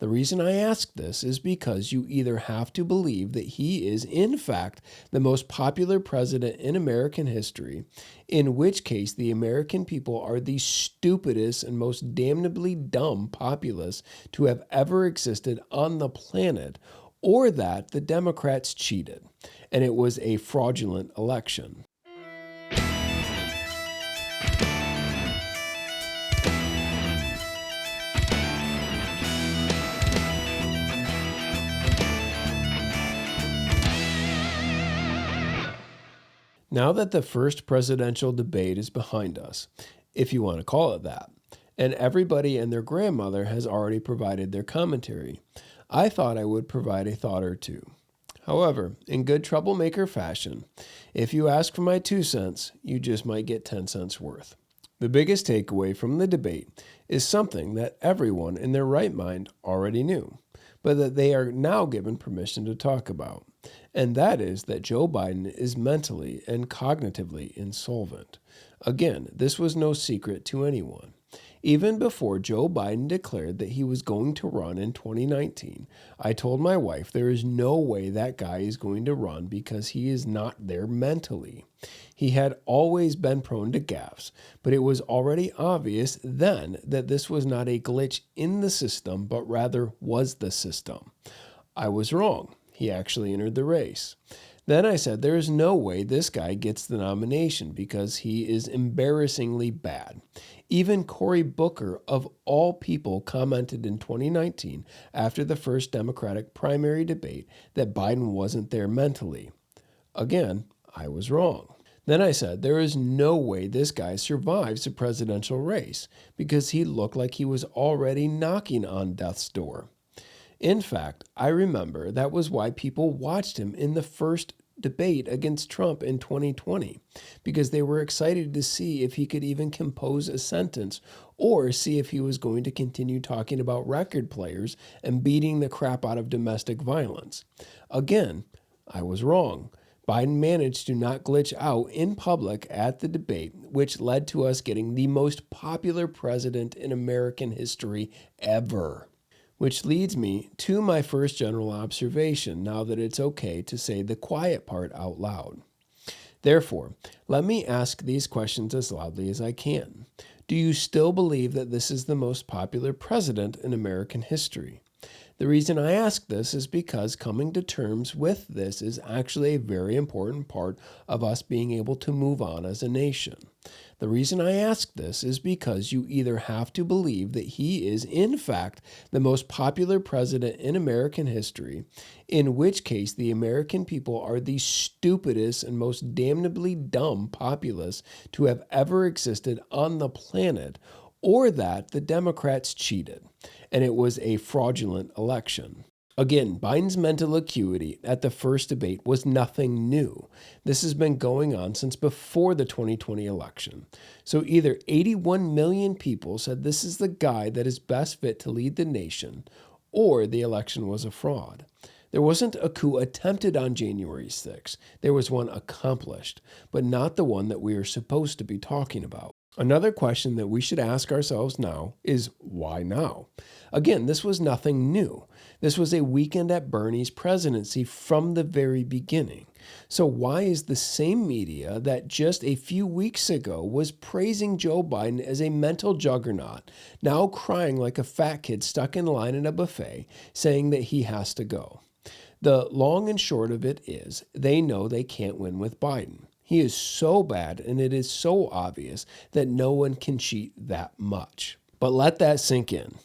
The reason I ask this is because you either have to believe that he is, in fact, the most popular president in American history, in which case the American people are the stupidest and most damnably dumb populace to have ever existed on the planet, or that the Democrats cheated, and it was a fraudulent election. Now that the first presidential debate is behind us, if you want to call it that, and everybody and their grandmother has already provided their commentary, I thought I would provide a thought or two. However, in good troublemaker fashion, if you ask for my 2 cents, you just might get 10 cents worth. The biggest takeaway from the debate is something that everyone in their right mind already knew, but that they are now given permission to talk about. And that is that Joe Biden is mentally and cognitively insolvent. Again, this was no secret to anyone. Even before Joe Biden declared that he was going to run in 2019, I told my wife there is no way that guy is going to run because he is not there mentally. He had always been prone to gaffes, but it was already obvious then that this was not a glitch in the system, but rather was the system. I was wrong. He actually entered the race. Then I said there is no way this guy gets the nomination because he is embarrassingly bad. Even Cory Booker, of all people, commented in 2019 after the first Democratic primary debate that Biden wasn't there mentally. Again, I was wrong. Then I said there is no way this guy survives the presidential race because he looked like he was already knocking on death's door. In fact, I remember that was why people watched him in the first debate against Trump in 2020, because they were excited to see if he could even compose a sentence or see if he was going to continue talking about record players and beating the crap out of domestic violence. Again, I was wrong. Biden managed to not glitch out in public at the debate, which led to us getting the most popular president in American history ever. Which leads me to my first general observation now that it's okay to say the quiet part out loud. Therefore, let me ask these questions as loudly as I can. Do you still believe that this is the most popular president in American history? The reason I ask this is because coming to terms with this is actually a very important part of us being able to move on as a nation. The reason I ask this is because you either have to believe that he is, in fact, the most popular president in American history, in which case the American people are the stupidest and most damnably dumb populace to have ever existed on the planet, or that the Democrats cheated, and it was a fraudulent election. Again, Biden's mental acuity at the first debate was nothing new. This has been going on since before the 2020 election. So either 81 million people said this is the guy that is best fit to lead the nation, or the election was a fraud. There wasn't a coup attempted on January 6th. There was one accomplished, but not the one that we are supposed to be talking about. Another question that we should ask ourselves now is, why now? Again, this was nothing new. This was a weekend at Bernie's presidency from the very beginning. So why is the same media that just a few weeks ago was praising Joe Biden as a mental juggernaut now crying like a fat kid stuck in line at a buffet, saying that he has to go? The long and short of it is they know they can't win with Biden. He is so bad, and it is so obvious that no one can cheat that much. But let that sink in.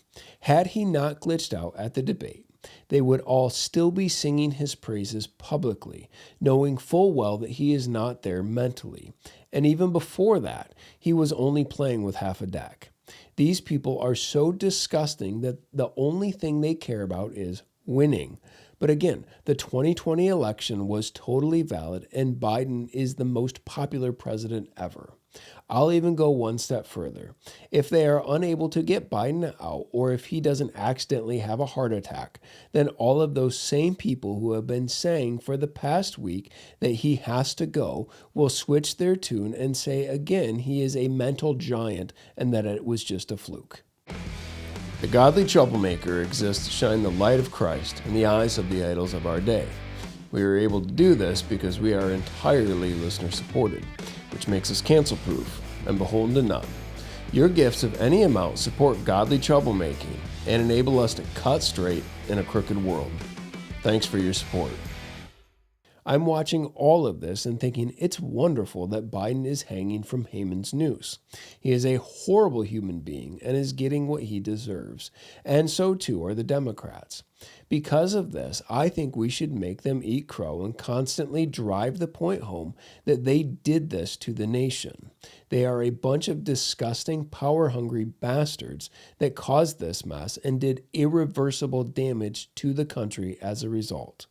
Had he not glitched out at the debate, they would all still be singing his praises publicly, knowing full well that he is not there mentally. And even before that, he was only playing with half a deck. These people are so disgusting that the only thing they care about is winning. But again, the 2020 election was totally valid, and Biden is the most popular president ever. I'll even go one step further. If they are unable to get Biden out, or if he doesn't accidentally have a heart attack, then all of those same people who have been saying for the past week that he has to go will switch their tune and say again he is a mental giant and that it was just a fluke. The godly troublemaker exists to shine the light of Christ in the eyes of the idols of our day. We are able to do this because we are entirely listener-supported, which makes us cancel-proof and beholden to none. Your gifts of any amount support godly troublemaking and enable us to cut straight in a crooked world. Thanks for your support. I'm watching all of this and thinking it's wonderful that Biden is hanging from Haman's noose. He is a horrible human being and is getting what he deserves, and so too are the Democrats. Because of this, I think we should make them eat crow and constantly drive the point home that they did this to the nation. They are a bunch of disgusting, power-hungry bastards that caused this mess and did irreversible damage to the country as a result.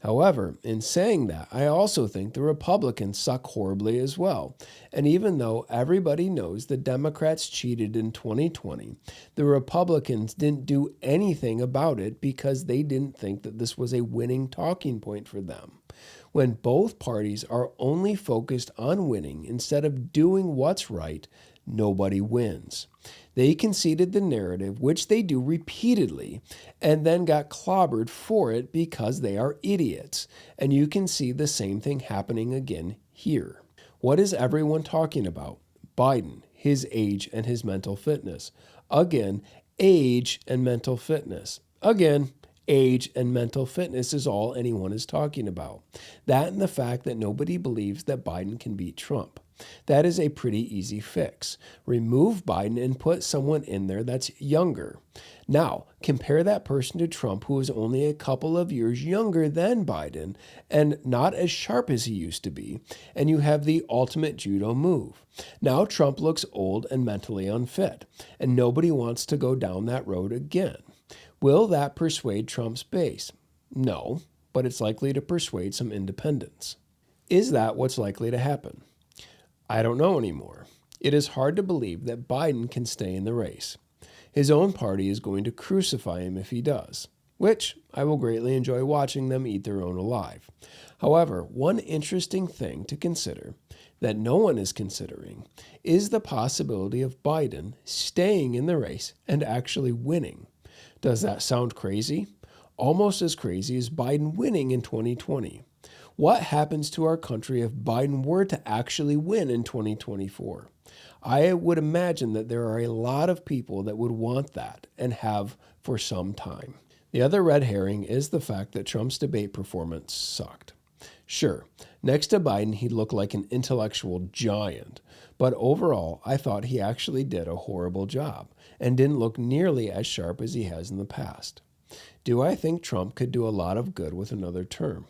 However, in saying that, I also think the Republicans suck horribly as well. And even though everybody knows the Democrats cheated in 2020, the Republicans didn't do anything about it because they didn't think that this was a winning talking point for them. When both parties are only focused on winning instead of doing what's right, nobody wins. They conceded the narrative, which they do repeatedly, and then got clobbered for it because they are idiots. And you can see the same thing happening again here. What is everyone talking about? Biden, his age and his mental fitness. Again, age and mental fitness. Again, age and mental fitness is all anyone is talking about. That and the fact that nobody believes that Biden can beat Trump. That is a pretty easy fix. Remove Biden and put someone in there that's younger. Now, compare that person to Trump, who is only a couple of years younger than Biden and not as sharp as he used to be, and you have the ultimate judo move. Now Trump looks old and mentally unfit, and nobody wants to go down that road again. Will that persuade Trump's base? No, but it's likely to persuade some independents. Is that what's likely to happen? I don't know anymore. It is hard to believe that Biden can stay in the race. His own party is going to crucify him if he does, which I will greatly enjoy watching them eat their own alive. However, one interesting thing to consider that no one is considering is the possibility of Biden staying in the race and actually winning. Does that sound crazy? Almost as crazy as Biden winning in 2020. What happens to our country if Biden were to actually win in 2024? I would imagine that there are a lot of people that would want that and have for some time. The other red herring is the fact that Trump's debate performance sucked. Sure, next to Biden, he looked like an intellectual giant, but overall, I thought he actually did a horrible job and didn't look nearly as sharp as he has in the past. Do I think Trump could do a lot of good with another term?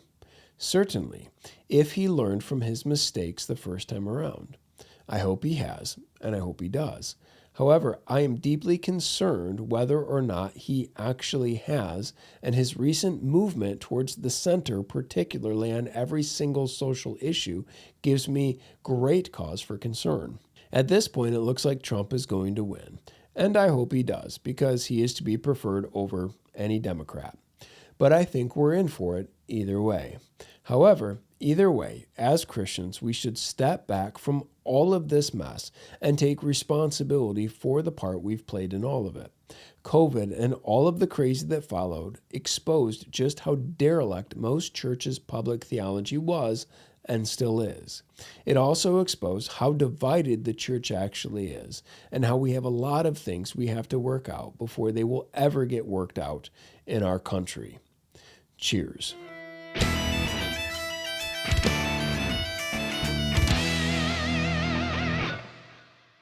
Certainly, if he learned from his mistakes the first time around. I hope he has, and I hope he does. However, I am deeply concerned whether or not he actually has, and his recent movement towards the center, particularly on every single social issue, gives me great cause for concern. At this point, it looks like Trump is going to win, and I hope he does, because he is to be preferred over any Democrat. But I think we're in for it either way. However, either way, as Christians, we should step back from all of this mess and take responsibility for the part we've played in all of it. COVID and all of the crazy that followed exposed just how derelict most churches' public theology was and still is. It also exposed how divided the church actually is and how we have a lot of things we have to work out before they will ever get worked out in our country. Cheers.